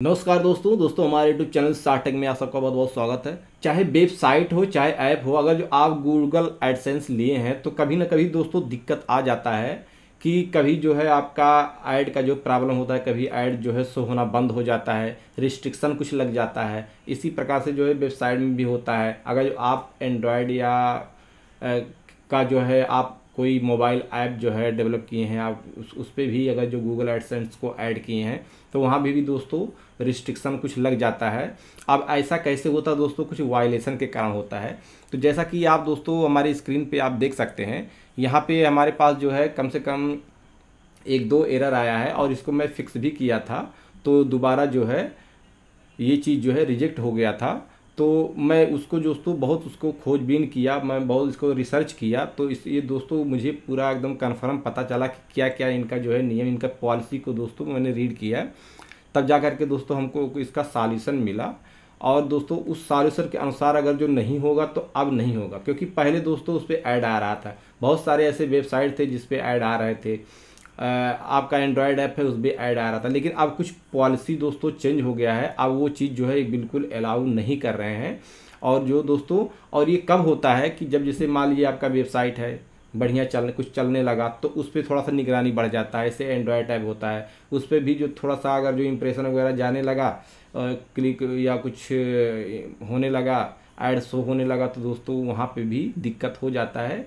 नमस्कार दोस्तों हमारे यूट्यूब चैनल शार्क टैंक में आप सबका बहुत बहुत स्वागत है। चाहे वेबसाइट हो चाहे ऐप हो, अगर जो आप गूगल एडसेंस लिए हैं तो कभी ना कभी दोस्तों दिक्कत आ जाता है कि कभी जो है आपका ऐड का जो प्रॉब्लम होता है, कभी ऐड जो है शो होना बंद हो जाता है, रिस्ट्रिक्शन कुछ लग जाता है। इसी प्रकार से जो है वेबसाइट में भी होता है। अगर जो आप एंड्रॉयड या का जो है आप कोई मोबाइल ऐप जो है डेवलप किए हैं, आप उस पर भी अगर जो गूगल एडसेंस को ऐड किए हैं तो वहाँ भी दोस्तों रिस्ट्रिक्शन कुछ लग जाता है। अब ऐसा कैसे होता है दोस्तों? कुछ वायलेशन के कारण होता है। तो जैसा कि आप दोस्तों हमारी स्क्रीन पे आप देख सकते हैं, यहाँ पे हमारे पास जो है कम से कम एक दो एरर आया है और इसको मैं फिक्स भी किया था। तो दोबारा जो है ये चीज़ जो है रिजेक्ट हो गया था। तो मैं उसको दोस्तों बहुत उसको खोजबीन किया, मैं बहुत इसको रिसर्च किया। तो ये दोस्तों मुझे पूरा एकदम कन्फर्म पता चला कि क्या क्या इनका जो है नियम, इनका पॉलिसी को दोस्तों मैंने रीड किया। तब जा करके दोस्तों हमको इसका सॉल्यूशन मिला। और दोस्तों उस सॉल्यूशन के अनुसार अगर जो नहीं होगा तो अब नहीं होगा, क्योंकि पहले दोस्तों उस पर ऐड आ रहा था। बहुत सारे ऐसे वेबसाइट थे जिस पे ऐड आ रहे थे। आपका एंड्रॉयड ऐप है उस पर ऐड आ रहा था, लेकिन अब कुछ पॉलिसी दोस्तों चेंज हो गया है। अब वो चीज़ जो है बिल्कुल अलाउ नहीं कर रहे हैं। और जो दोस्तों और ये कब होता है कि जब जैसे मान लीजिए आपका वेबसाइट है बढ़िया कुछ चलने लगा तो उस पर थोड़ा सा निगरानी बढ़ जाता है। ऐसे एंड्रॉयड ऐप होता है, उस पर भी जो थोड़ा सा अगर जो इम्प्रेशन वगैरह जाने लगा, क्लिक या कुछ होने लगा, ऐड शो होने लगा, तो दोस्तों वहाँ पे भी दिक्कत हो जाता है।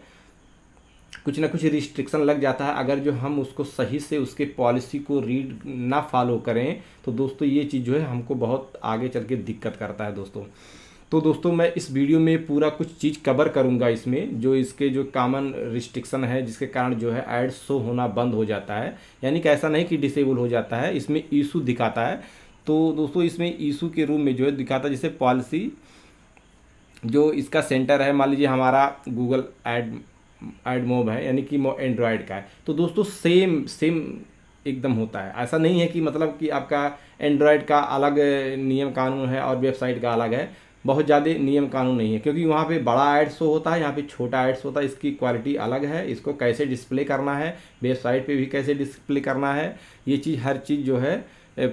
कुछ ना कुछ रिस्ट्रिक्शन लग जाता है। अगर जो हम उसको सही से उसके पॉलिसी को रीड ना फॉलो करें तो दोस्तों ये चीज़ जो है हमको बहुत आगे चल के दिक्कत करता है दोस्तों। तो दोस्तों मैं इस वीडियो में पूरा कुछ चीज़ कवर करूंगा, इसमें जो इसके जो कॉमन रिस्ट्रिक्शन है जिसके कारण जो है ऐड शो होना बंद हो जाता है। यानी कि ऐसा नहीं कि डिसेबल हो जाता है, इसमें इशू दिखाता है। तो दोस्तों इसमें इशू के रूम में जो है दिखाता है, जैसे पॉलिसी जो इसका सेंटर है, मान लीजिए हमारा गूगल ऐड मोब है, यानी कि एंड्रॉयड का है, तो दोस्तों सेम एकदम होता है। ऐसा नहीं है कि मतलब कि आपका एंड्रॉयड का अलग नियम कानून है और वेबसाइट का अलग है। बहुत ज़्यादा नियम कानून नहीं है, क्योंकि वहाँ पे बड़ा ऐड शो होता है, यहाँ पे छोटा ऐड शो होता है। इसकी क्वालिटी अलग है, इसको कैसे डिस्प्ले करना है, वेबसाइट पे भी कैसे डिस्प्ले करना है, ये चीज़ हर चीज़ जो है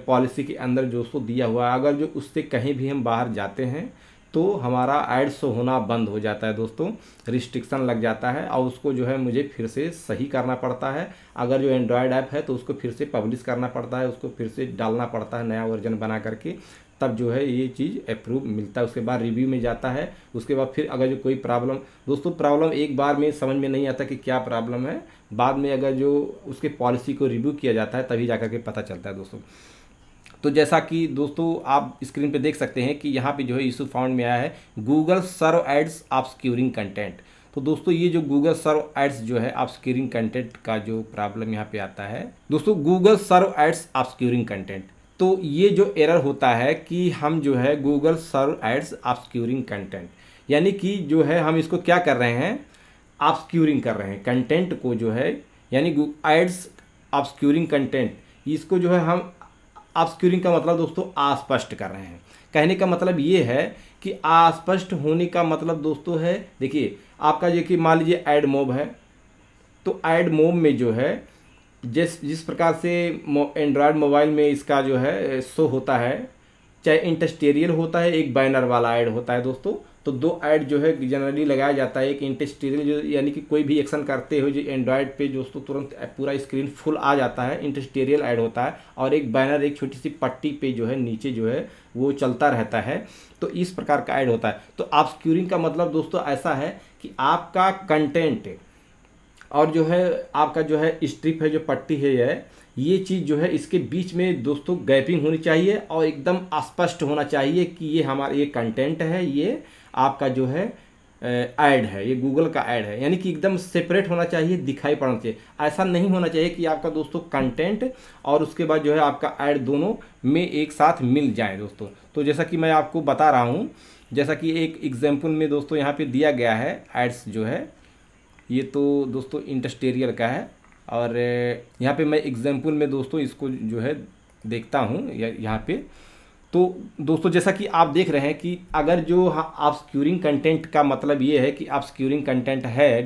पॉलिसी के अंदर जो सो दिया हुआ है। अगर जो उससे कहीं भी हम बाहर जाते हैं तो हमारा ऐड शो होना बंद हो जाता है दोस्तों, रिस्ट्रिक्शन लग जाता है और उसको जो है मुझे फिर से सही करना पड़ता है। अगर जो एंड्रॉयड ऐप है तो उसको फिर से पब्लिश करना पड़ता है, उसको फिर से डालना पड़ता है नया वर्जन बना करके, तब जो है ये चीज़ अप्रूव मिलता है। उसके बाद रिव्यू में जाता है। उसके बाद फिर अगर जो कोई प्रॉब्लम, दोस्तों प्रॉब्लम एक बार में समझ में नहीं आता कि क्या प्रॉब्लम है, बाद में अगर जो उसके पॉलिसी को रिव्यू किया जाता है तभी जा कर के पता चलता है दोस्तों। तो जैसा कि दोस्तों आप स्क्रीन पे देख सकते हैं कि यहाँ पे जो है इशू फाउंड में आया है, गूगल सर्व एड्स ऑब्सक्यूरिंग कंटेंट। तो दोस्तों ये जो गूगल सर्व एड्स जो है ऑब्सक्यूरिंग कंटेंट का जो प्रॉब्लम यहाँ पे आता है दोस्तों, गूगल सर्व एड्स ऑब्सक्यूरिंग कंटेंट। तो ये जो एरर होता है कि हम जो है गूगल सर्व एड्स ऑब्सक्यूरिंग कंटेंट, यानी कि जो है हम इसको क्या कर रहे हैं, ऑब्सक्यूरिंग कर रहे हैं कंटेंट को जो है, यानी एड्स ऑब्सक्यूरिंग कंटेंट, इसको जो है हम ऑब्सक्यूरिंग का मतलब दोस्तों अस्पष्ट कर रहे हैं। कहने का मतलब ये है कि अस्पष्ट होने का मतलब दोस्तों है, देखिए आपका जो कि मान लीजिए ऐड मोब है, तो ऐड मोब में जो है जिस प्रकार से एंड्रॉयड मोबाइल में इसका जो है शो होता है, चाहे इंटस्टेरियल होता है, एक बैनर वाला ऐड होता है दोस्तों। तो दो ऐड जो है जनरली लगाया जाता है, एक इंटस्टेरियल जो यानी कि कोई भी एक्शन करते हुए जो एंड्रॉयड पे दोस्तों तुरंत पूरा स्क्रीन फुल आ जाता है, इंटस्टेरियल ऐड होता है। और एक बैनर, एक छोटी सी पट्टी पे जो है नीचे जो है वो चलता रहता है। तो इस प्रकार का ऐड होता है। तो ऑब्सक्यूरिंग का मतलब दोस्तों ऐसा है कि आपका कंटेंट और जो है आपका जो है स्ट्रिप है, जो पट्टी है, ये चीज़ जो है इसके बीच में दोस्तों गैपिंग होनी चाहिए और एकदम स्पष्ट होना चाहिए कि ये हमारा ये कंटेंट है, ये आपका जो है ऐड है, ये गूगल का ऐड है। यानी कि एकदम सेपरेट होना चाहिए, दिखाई पड़ना चाहिए। ऐसा नहीं होना चाहिए कि आपका दोस्तों कंटेंट और उसके बाद जो है आपका ऐड दोनों में एक साथ मिल जाए दोस्तों। तो जैसा कि मैं आपको बता रहा हूँ, जैसा कि एक एग्जाम्पल में दोस्तों यहाँ पे दिया गया है एड्स जो है, ये तो दोस्तों इंटस्टेरियल का है। और यहाँ पे मैं एग्जाम्पल में दोस्तों इसको जो है देखता हूँ यहाँ पे। तो दोस्तों जैसा कि आप देख रहे हैं कि अगर जो ऑब्सक्यूरिंग कंटेंट का मतलब ये है कि ऑब्सक्यूरिंग कंटेंट है,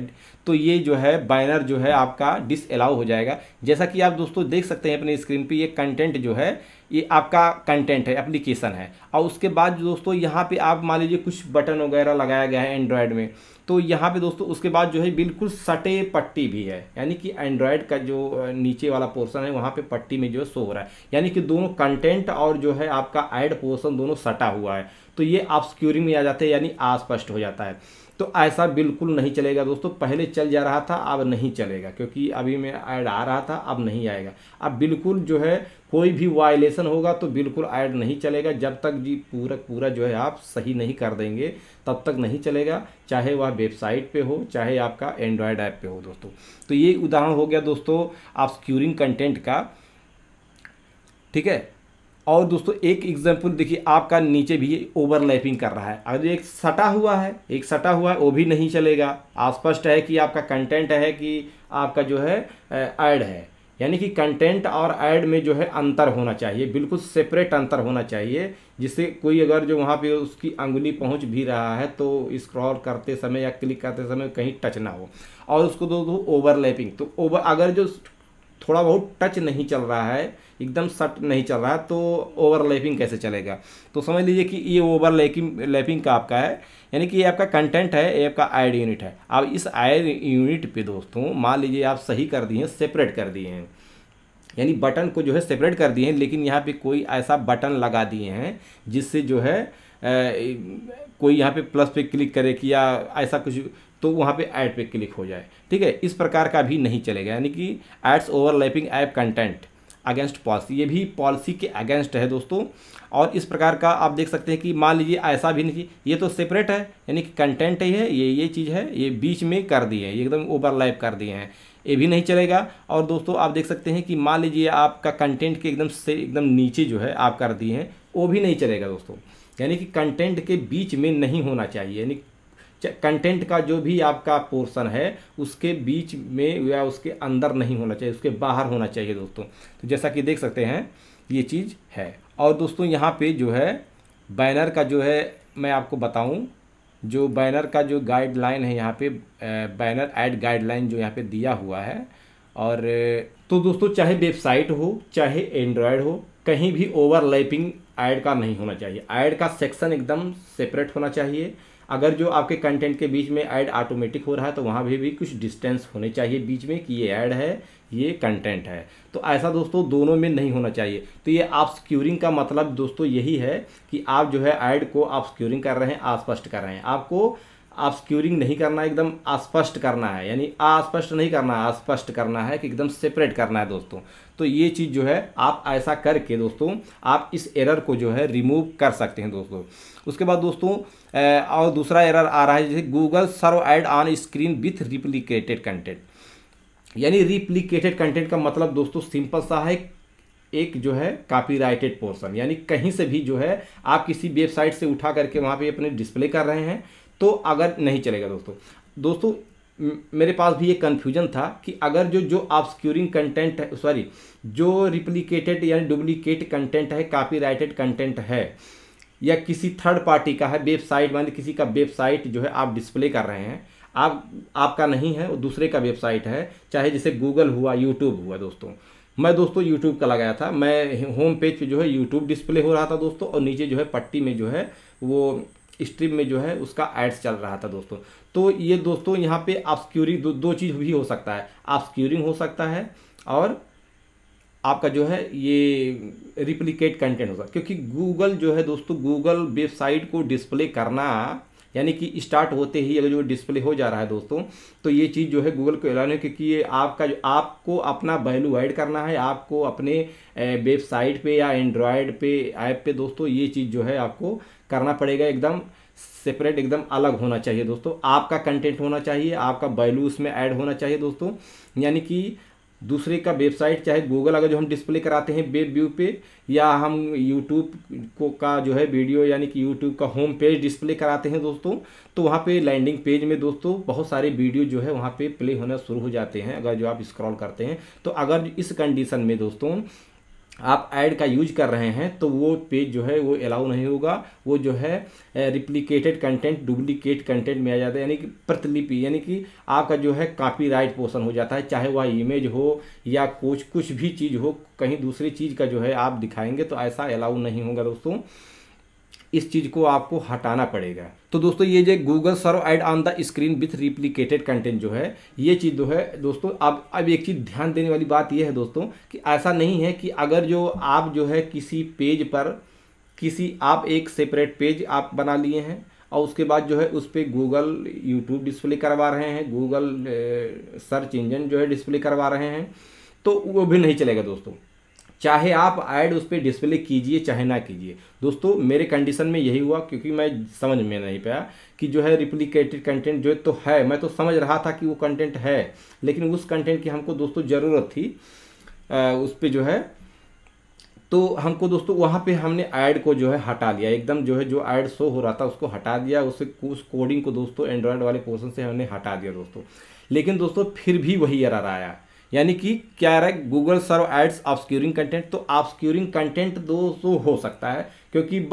तो ये जो है बैनर जो है आपका डिसअलाउ हो जाएगा। जैसा कि आप दोस्तों देख सकते हैं अपने स्क्रीन पे, ये कंटेंट जो है ये आपका कंटेंट है, एप्लीकेशन है। और उसके बाद दोस्तों यहाँ पे आप मान लीजिए कुछ बटन वगैरह लगाया गया है एंड्रॉयड में, तो यहाँ पे दोस्तों उसके बाद जो है बिल्कुल सटे पट्टी भी है, यानी कि एंड्रॉयड का जो नीचे वाला पोर्शन है वहाँ पे पट्टी में जो है शो हो रहा है, यानी कि दोनों कंटेंट और जो है आपका ऐड पोर्शन दोनों सटा हुआ है। तो ये ऑब्स्क्यूरिंग में आ जाते हैं, यानी अस्पष्ट हो जाता है। तो ऐसा बिल्कुल नहीं चलेगा दोस्तों। पहले चल जा रहा था, अब नहीं चलेगा, क्योंकि अभी में ऐड आ रहा था, अब नहीं आएगा। अब बिल्कुल जो है कोई भी वायलेशन होगा तो बिल्कुल ऐड नहीं चलेगा। जब तक जी पूरा जो है आप सही नहीं कर देंगे तब तक नहीं चलेगा, चाहे वह वेबसाइट पे हो चाहे आपका एंड्रॉयड ऐप पे हो दोस्तों। तो ये उदाहरण हो गया दोस्तों ऑब्स्क्यूरिंग कंटेंट का, ठीक है। और दोस्तों एक एग्जांपल देखिए, आपका नीचे भी ओवरलैपिंग कर रहा है। अगर एक सटा हुआ है वो भी नहीं चलेगा। अस्पष्ट है कि आपका कंटेंट है कि आपका जो है ऐड है, यानी कि कंटेंट और ऐड में जो है अंतर होना चाहिए, बिल्कुल सेपरेट अंतर होना चाहिए, जिससे कोई अगर जो वहाँ पे उसकी अंगुली पहुँच भी रहा है तो स्क्रॉल करते समय या क्लिक करते समय कहीं टच ना हो। और उसको दोस्तों ओवरलैपिंग, तो अगर जो थोड़ा बहुत टच नहीं चल रहा है, एकदम सट नहीं चल रहा है, तो ओवरलैपिंग कैसे चलेगा। तो समझ लीजिए कि ये ओवरलैपिंग का आपका है, यानी कि ये आपका कंटेंट है, ये आपका ऐड यूनिट है। अब इस ऐड यूनिट पे दोस्तों मान लीजिए आप सही कर दिए हैं, सेपरेट कर दिए हैं, यानी बटन को जो है सेपरेट कर दिए हैं, लेकिन यहाँ पे कोई ऐसा बटन लगा दिए हैं जिससे जो है कोई यहाँ पे प्लस पे क्लिक करे कि या ऐसा कुछ, तो वहाँ पे ऐड पे क्लिक हो जाए, ठीक है। इस प्रकार का भी नहीं चलेगा, यानी कि ads overlapping app content against policy, ये भी पॉलिसी के अगेंस्ट है दोस्तों। और इस प्रकार का आप देख सकते हैं कि मान लीजिए ऐसा भी नहीं, ये तो सेपरेट है, यानी कि कंटेंट ही है, ये चीज़ है, ये बीच में कर दिए हैं, ये एकदम ओवरलैप कर दिए हैं, ये भी नहीं चलेगा। और दोस्तों आप देख सकते हैं कि मान लीजिए आपका कंटेंट के एकदम नीचे जो है आप कर दिए हैं, वो भी नहीं चलेगा दोस्तों, यानी कि कंटेंट के बीच में नहीं होना चाहिए, यानी कंटेंट का जो भी आपका पोर्शन है उसके बीच में या उसके अंदर नहीं होना चाहिए, उसके बाहर होना चाहिए दोस्तों। तो जैसा कि देख सकते हैं ये चीज़ है। और दोस्तों यहाँ पे जो है बैनर का जो है मैं आपको बताऊं, जो बैनर का जो गाइडलाइन है यहाँ पे बैनर ऐड गाइडलाइन जो यहाँ पे दिया हुआ है। और तो दोस्तों चाहे वेबसाइट हो चाहे एंड्रॉयड हो, कहीं भी ओवरलैपिंग ऐड का नहीं होना चाहिए। ऐड का सेक्शन एकदम सेपरेट होना चाहिए। अगर जो आपके कंटेंट के बीच में ऐड ऑटोमेटिक हो रहा है तो वहाँ भी कुछ डिस्टेंस होने चाहिए बीच में, कि ये ऐड है ये कंटेंट है। तो ऐसा दोस्तों दोनों में नहीं होना चाहिए। तो ये ऑब्स्क्यूरिंग का मतलब दोस्तों यही है कि आप जो है ऐड को ऑब्स्क्यूरिंग कर रहे हैं, अस्पष्ट कर रहे हैं। आपको ऑब्स्क्यूरिंग नहीं करना, एकदम अस्पष्ट करना है, यानी अस्पष्ट नहीं करना है, अस्पष्ट करना है कि एकदम सेपरेट करना है दोस्तों। तो ये चीज़ जो है आप ऐसा करके दोस्तों आप इस एरर को जो है रिमूव कर सकते हैं दोस्तों। उसके बाद दोस्तों और दूसरा एरर आ रहा है, जैसे Google serve ad on screen with replicated content. यानी रिप्लिकेटेड कंटेंट का मतलब दोस्तों सिंपल सा है, एक जो है कॉपीराइटेड पोर्शन, यानी कहीं से भी जो है आप किसी वेबसाइट से उठा करके वहाँ पे अपने डिस्प्ले कर रहे हैं तो अगर नहीं चलेगा दोस्तों मेरे पास भी ये कन्फ्यूजन था कि अगर जो ऑब्स्क्यूरिंग कंटेंट है, सॉरी जो रिप्लिकेटेड यानी डुप्लीकेट कंटेंट है, कॉपीराइटेड कंटेंट है या किसी थर्ड पार्टी का है, वेबसाइट मान किसी का वेबसाइट जो है आप डिस्प्ले कर रहे हैं, आपका नहीं है, वो दूसरे का वेबसाइट है, चाहे जैसे गूगल हुआ, यूट्यूब हुआ दोस्तों। मैं दोस्तों यूट्यूब का लगाया था, मैं होम पेज पे जो है यूट्यूब डिस्प्ले हो रहा था दोस्तों, और नीचे जो है पट्टी में जो है वो स्ट्रीम में जो है उसका एड्स चल रहा था दोस्तों। तो ये दोस्तों यहाँ पे ऑब्स्क्यूरिंग दो चीज़ भी हो सकता है, ऑब्स्क्यूरिंग हो सकता है और आपका जो है ये रिप्लिकेट कंटेंट होगा, क्योंकि गूगल जो है दोस्तों, गूगल वेबसाइट को डिस्प्ले करना यानी कि स्टार्ट होते ही अगर जो डिस्प्ले हो जा रहा है दोस्तों, तो ये चीज़ जो है गूगल को एलान है, क्योंकि ये आपका जो आपको अपना वैल्यू ऐड करना है, आपको अपने वेबसाइट पे या एंड्रॉयड पे ऐप पे दोस्तों ये चीज़ जो है आपको करना पड़ेगा। एकदम सेपरेट, एकदम अलग होना चाहिए दोस्तों, आपका कंटेंट होना चाहिए, आपका वैल्यू उसमें ऐड होना चाहिए दोस्तों। यानी कि दूसरे का वेबसाइट, चाहे गूगल अगर जो हम डिस्प्ले कराते हैं वेब व्यू पे, या हम यूट्यूब को का जो है वीडियो यानी कि यूट्यूब का होम पेज डिस्प्ले कराते हैं दोस्तों, तो वहाँ पे लैंडिंग पेज में दोस्तों बहुत सारे वीडियो जो है वहाँ पे प्ले होना शुरू हो जाते हैं अगर जो आप स्क्रॉल करते हैं। तो अगर इस कंडीशन में दोस्तों आप ऐड का यूज कर रहे हैं तो वो पेज जो है वो अलाउ नहीं होगा। वो जो है रिप्लिकेटेड कंटेंट, डुप्लीकेट कंटेंट में आ जाता है, यानी कि प्रतिलिपि, यानी कि आपका जो है कॉपीराइट पोर्शन हो जाता है। चाहे वह इमेज हो या कुछ भी चीज़ हो, कहीं दूसरी चीज़ का जो है आप दिखाएंगे तो ऐसा अलाउ नहीं होगा दोस्तों। इस चीज़ को आपको हटाना पड़ेगा। तो दोस्तों ये जो Google serve ad on the screen with replicated content जो है, ये चीज़ जो है दोस्तों, अब एक चीज़ ध्यान देने वाली बात ये है दोस्तों कि ऐसा नहीं है कि अगर जो आप जो है किसी पेज पर आप एक सेपरेट पेज आप बना लिए हैं और उसके बाद जो है उस पर गूगल यूट्यूब डिस्प्ले करवा रहे हैं, गूगल सर्च इंजन जो है डिस्प्ले करवा रहे हैं, तो वो भी नहीं चलेगा दोस्तों। चाहे आप ऐड उस पर डिस्प्ले कीजिए चाहे ना कीजिए दोस्तों। मेरे कंडीशन में यही हुआ, क्योंकि मैं समझ में नहीं पाया कि जो है रिप्लिकेटेड कंटेंट जो तो है, मैं तो समझ रहा था कि वो कंटेंट है, लेकिन उस कंटेंट की हमको दोस्तों ज़रूरत थी उस पर जो है, तो हमको दोस्तों वहाँ पे हमने ऐड को जो है हटा दिया एकदम, जो है जो ऐड शो हो रहा था उसको हटा दिया, उस कोडिंग को दोस्तों एंड्रॉयड वाले पोर्शन से हमने हटा दिया दोस्तों। लेकिन दोस्तों फिर भी वही एरर आया, यानी कि क्या रहा है, गूगल सर्व एड्स ऑब्सक्यूरिंग कंटेंट। तो ऑब्सक्यूरिंग कंटेंट दोस्तों हो सकता है क्योंकि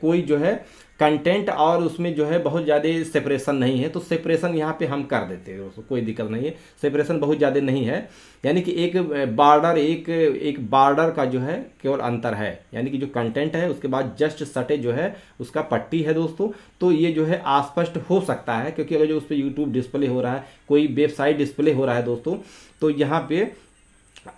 कोई जो है कंटेंट और उसमें जो है बहुत ज़्यादा सेपरेशन नहीं है, तो सेपरेशन यहाँ पे हम कर देते हैं दोस्तों, कोई दिक्कत नहीं है, सेपरेशन बहुत ज़्यादा नहीं है। यानी कि एक बॉर्डर का जो है केवल अंतर है, यानी कि जो कंटेंट है उसके बाद जस्ट सटे जो है उसका पट्टी है दोस्तों। तो ये जो है अस्पष्ट हो सकता है, क्योंकि अगर जो उस पर यूट्यूब डिस्प्ले हो रहा है, कोई वेबसाइट डिस्प्ले हो रहा है दोस्तों, तो यहाँ पे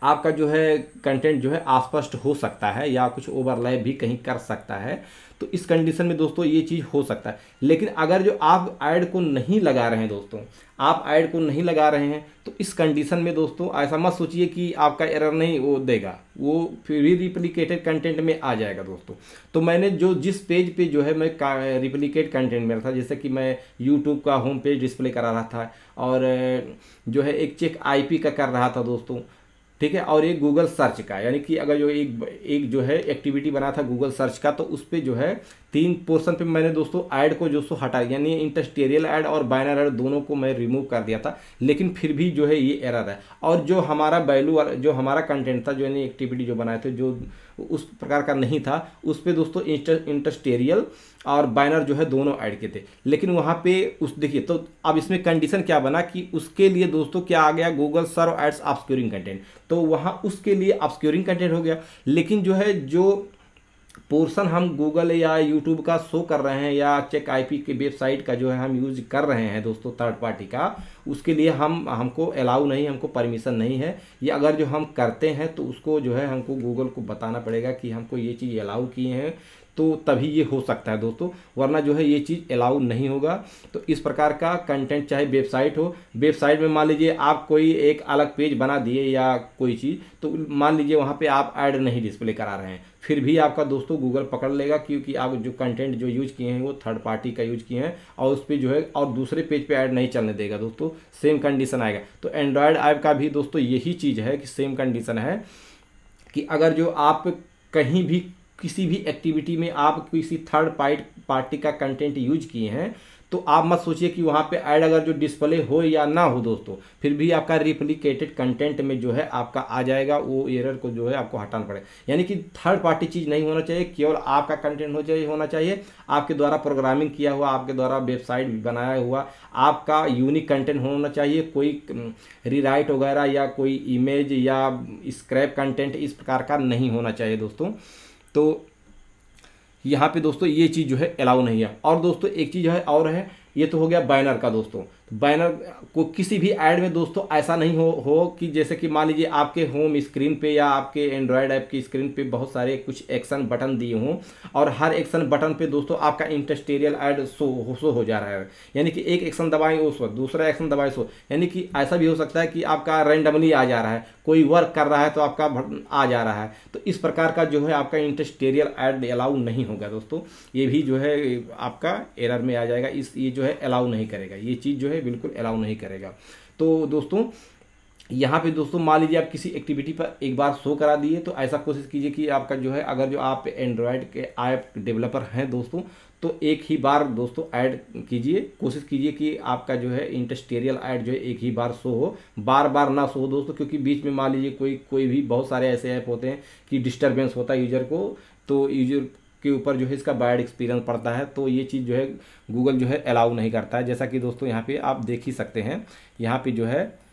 आपका जो है कंटेंट जो है अस्पष्ट हो सकता है या कुछ ओवरलैप भी कहीं कर सकता है। तो इस कंडीशन में दोस्तों ये चीज़ हो सकता है। लेकिन अगर जो आप ऐड को नहीं लगा रहे हैं दोस्तों, आप ऐड को नहीं लगा रहे हैं, तो इस कंडीशन में दोस्तों ऐसा मत सोचिए कि आपका एरर नहीं वो देगा, वो फिर भी रिप्लिकेटेड कंटेंट में आ जाएगा दोस्तों। तो मैंने जो जिस पेज पे जो है मैं रिप्लिकेट कंटेंट मेरा था, जैसे कि मैं यूट्यूब का होम पेज डिस्प्ले करा रहा था और जो है एक चेक IP का कर रहा था दोस्तों, ठीक है, और एक गूगल सर्च का, यानी कि अगर जो एक जो है एक्टिविटी बना था गूगल सर्च का, तो उस पर जो है 3 पोर्शन पे मैंने दोस्तों ऐड को जो हटा, यानी इंटरस्टेरियल ऐड और बाइनर ऐड दोनों को मैं रिमूव कर दिया था। लेकिन फिर भी जो है ये एरर है। और जो हमारा वैल्यू जो हमारा कंटेंट था, जो यानी एक्टिविटी जो बनाए थे, जो उस प्रकार का नहीं था, उस पर दोस्तों इंटरस्टेरियल और बाइनर जो है दोनों ऐड किए थे। लेकिन वहाँ पे उस देखिए, तो अब इसमें कंडीशन क्या बना कि उसके लिए दोस्तों क्या आ गया, गूगल सर्व एड्स ऑब्सक्यूरिंग कंटेंट, तो वहाँ उसके लिए ऑब्सक्यूरिंग कंटेंट हो गया। लेकिन जो है जो पोर्शन हम गूगल या यूट्यूब का शो कर रहे हैं या चेक IP के वेबसाइट का जो है हम यूज कर रहे हैं दोस्तों थर्ड पार्टी का, उसके लिए हमको अलाउ नहीं, हमको परमिशन नहीं है। ये अगर जो हम करते हैं तो उसको जो है हमको गूगल को बताना पड़ेगा कि हमको ये चीज़ अलाउ किए हैं, तो तभी ये हो सकता है दोस्तों, वरना जो है ये चीज़ अलाउ नहीं होगा। तो इस प्रकार का कंटेंट चाहे वेबसाइट हो, वेबसाइट में मान लीजिए आप कोई एक अलग पेज बना दिए या कोई चीज़, तो मान लीजिए वहाँ पे आप ऐड नहीं डिस्प्ले करा रहे हैं, फिर भी आपका दोस्तों गूगल पकड़ लेगा, क्योंकि आप जो कंटेंट जो यूज किए हैं वो थर्ड पार्टी का यूज किए हैं और उस पर जो है और दूसरे पेज पे ऐड नहीं चलने देगा दोस्तों, सेम कंडीशन आएगा। तो एंड्रॉयड ऐप का भी दोस्तों यही चीज़ है कि सेम कंडीशन है कि अगर जो आप कहीं भी किसी भी एक्टिविटी में आप किसी थर्ड पार्टी का कंटेंट यूज किए हैं, तो आप मत सोचिए कि वहाँ पे ऐड अगर जो डिस्प्ले हो या ना हो दोस्तों, फिर भी आपका रिप्लिकेटेड कंटेंट में जो है आपका आ जाएगा, वो एरर को जो है आपको हटाना पड़ेगा। यानी कि थर्ड पार्टी चीज़ नहीं होना चाहिए, केवल आपका कंटेंट होना चाहिए, आपके द्वारा प्रोग्रामिंग किया हुआ, आपके द्वारा वेबसाइट बनाया हुआ, आपका यूनिक कंटेंट होना चाहिए। कोई रीराइट वगैरह या कोई इमेज या स्क्रैप कंटेंट इस प्रकार का नहीं होना चाहिए दोस्तों। तो यहाँ पे दोस्तों ये चीज़ जो है अलाउ नहीं है। और दोस्तों एक चीज़ है और है, ये तो हो गया बैनर का दोस्तों। बैनर को किसी भी ऐड में दोस्तों ऐसा नहीं हो कि जैसे कि मान लीजिए आपके होम स्क्रीन पे या आपके एंड्रॉयड ऐप की स्क्रीन पे बहुत सारे कुछ एक्शन बटन दिए हों और हर एक्शन बटन पे दोस्तों आपका इंटरस्टेरियल ऐड शो हो जा रहा है, यानी कि एक एक्शन दबाएं उस वक्त दूसरा एक्शन दबाएं सो, यानी कि ऐसा भी हो सकता है कि आपका रैंडमली आ जा रहा है, कोई वर्क कर रहा है तो आपका आ जा रहा है। तो इस प्रकार का जो है आपका इंटरस्टेरियल ऐड अलाउ नहीं होगा दोस्तों, ये भी जो है आपका एरर में आ जाएगा, ये जो है अलाउ नहीं करेगा, ये चीज़ जो है बिल्कुल अलाउ नहीं करेगा। तो दोस्तों यहाँ पे दोस्तों मान लीजिए आप किसी एक्टिविटी पर एक बार शो करा दिए, तो ऐसा कोशिश कीजिए कि आपका जो है, अगर जो आप एंड्रॉयड के ऐप डेवलपर हैं दोस्तों, तो एक ही बार दोस्तों ऐड कीजिए, कोशिश कीजिए कि आपका जो है इंडस्ट्रियल ऐड जो है एक ही बार शो हो, बार बार ना शो हो दोस्तों, क्योंकि बीच में मान लीजिए कोई भी बहुत सारे ऐसे ऐप होते हैं कि डिस्टर्बेंस होता है यूजर को, तो यूजर के ऊपर जो है इसका बैड एक्सपीरियंस पड़ता है। तो ये चीज़ जो है गूगल जो है अलाउ नहीं करता है, जैसा कि दोस्तों यहाँ पे आप देख ही सकते हैं। यहाँ पे जो है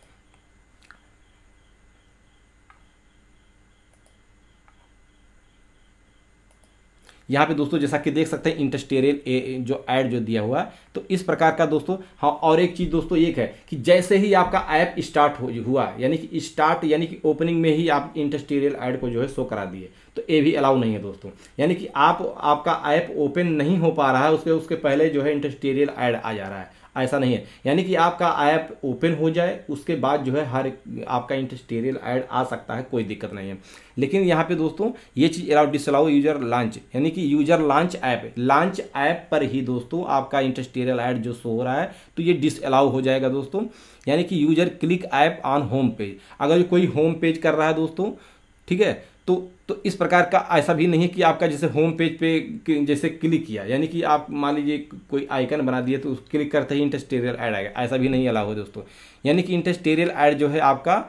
यहाँ पे दोस्तों जैसा कि देख सकते हैं इंडस्ट्रियल जो ऐड जो दिया हुआ है, तो इस प्रकार का दोस्तों। हाँ, और एक चीज़ दोस्तों एक है कि जैसे ही आपका ऐप स्टार्ट हुआ, यानी कि स्टार्ट यानी कि ओपनिंग में ही आप इंडस्ट्रियल ऐड को जो है शो करा दिए, तो ये भी अलाउ नहीं है दोस्तों। यानी कि आपका ऐप ओपन नहीं हो पा रहा है, उसके पहले जो है इंडस्ट्रियल ऐड आ जा रहा है, ऐसा नहीं है। यानी कि आपका ऐप ओपन हो जाए उसके बाद जो है हर आपका इंडस्ट्रियल ऐड आ सकता है, कोई दिक्कत नहीं है। लेकिन यहाँ पे दोस्तों ये चीज़ अलाउ डिसअलाउ यूजर लॉन्च, यानी कि यूजर लॉन्च ऐप पर ही दोस्तों आपका इंडस्ट्रियल ऐड जो शो हो रहा है, तो ये डिसअलाउ हो जाएगा दोस्तों। यानी कि user click app on home page, अगर कोई होम पेज कर रहा है दोस्तों, ठीक है, तो इस प्रकार का ऐसा भी नहीं है कि आपका जैसे होम पेज पे जैसे क्लिक किया, यानी कि आप मान लीजिए कोई आइकन बना दिया तो उस क्लिक करते ही इंडस्ट्रियल ऐड आएगा, ऐसा भी नहीं अलाउ है दोस्तों। यानी कि इंडस्ट्रियल ऐड जो है आपका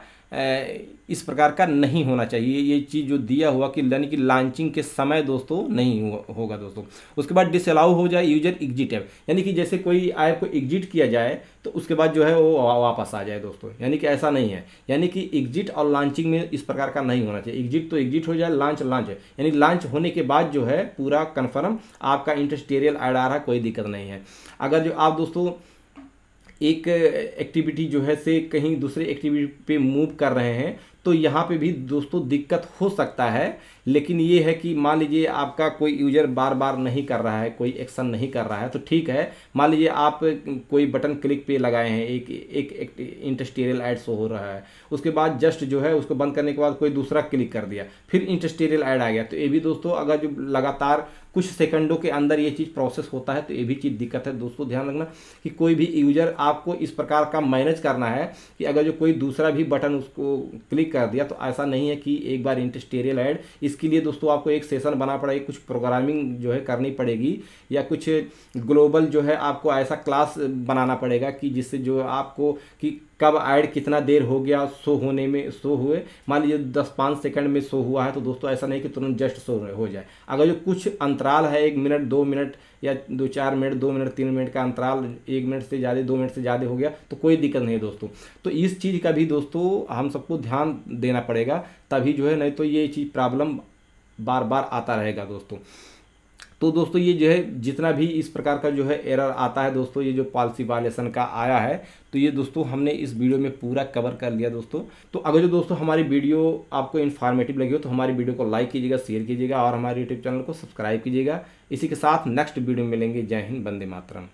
इस प्रकार का नहीं होना चाहिए। ये चीज़ जो दिया हुआ कि यानी कि लॉन्चिंग के समय दोस्तों नहीं होगा दोस्तों। उसके बाद डिसअलाउ हो जाए यूजर एग्जिट ऐप, यानी कि जैसे कोई ऐप को एग्जिट किया जाए तो उसके बाद जो है वो वापस आ जाए दोस्तों, यानी कि ऐसा नहीं है। यानी कि एग्जिट और लॉन्चिंग में इस प्रकार का नहीं होना चाहिए। एग्जिट तो एग्जिट हो जाए, लॉन्च है, यानी लॉन्च होने के बाद जो है पूरा कन्फर्म आपका इंडस्ट्रियल ऐड आ रहा है, कोई दिक्कत नहीं है। अगर जो आप दोस्तों एक एक्टिविटी जो है से कहीं दूसरे एक्टिविटी पे मूव कर रहे हैं, तो यहाँ पे भी दोस्तों दिक्कत हो सकता है। लेकिन ये है कि मान लीजिए आपका कोई यूजर बार बार नहीं कर रहा है, कोई एक्शन नहीं कर रहा है, तो ठीक है। मान लीजिए आप कोई बटन क्लिक पे लगाए हैं, एक इंडस्ट्रियल ऐड शो हो रहा है, उसके बाद जस्ट जो है उसको बंद करने के बाद कोई दूसरा क्लिक कर दिया, फिर इंडस्ट्रियल ऐड आ गया, तो ये भी दोस्तों अगर जो लगातार कुछ सेकंडों के अंदर ये चीज़ प्रोसेस होता है, तो ये भी चीज़ दिक्कत है दोस्तों। ध्यान रखना कि कोई भी यूजर आपको इस प्रकार का मैनेज करना है कि अगर जो कोई दूसरा भी बटन उसको क्लिक कर दिया, तो ऐसा नहीं है कि एक बार इंडस्ट्रियल ऐड। इसके लिए दोस्तों आपको एक सेशन बना पड़ेगा, कुछ प्रोग्रामिंग जो है करनी पड़ेगी, या कुछ ग्लोबल जो है आपको ऐसा क्लास बनाना पड़ेगा कि जिससे जो आपको कि कब ऐड कितना देर हो गया शो होने में, शो हुए मान लीजिए 10-5 सेकंड में शो हुआ है, तो दोस्तों ऐसा नहीं कि तुरंत जस्ट शो हो जाए। अगर जो कुछ अंतराल है 1 मिनट 2 मिनट या 2-4 मिनट 2 मिनट 3 मिनट का अंतराल, 1 मिनट से ज़्यादा 2 मिनट से ज़्यादा हो गया, तो कोई दिक्कत नहीं है दोस्तों। तो इस चीज़ का भी दोस्तों हम सबको ध्यान देना पड़ेगा, तभी जो है, नहीं तो ये चीज़ प्रॉब्लम बार बार आता रहेगा दोस्तों। तो दोस्तों ये जो है जितना भी इस प्रकार का जो है एरर आता है दोस्तों, ये जो पॉलिसी वायलेशन का आया है, तो ये दोस्तों हमने इस वीडियो में पूरा कवर कर लिया दोस्तों। तो अगर जो दोस्तों हमारी वीडियो आपको इन्फॉर्मेटिव लगी हो, तो हमारी वीडियो को लाइक कीजिएगा, शेयर कीजिएगा और हमारे यूट्यूब चैनल को सब्सक्राइब कीजिएगा। इसी के साथ नेक्स्ट वीडियो में मिलेंगे। जय हिंद, वंदे मातरम।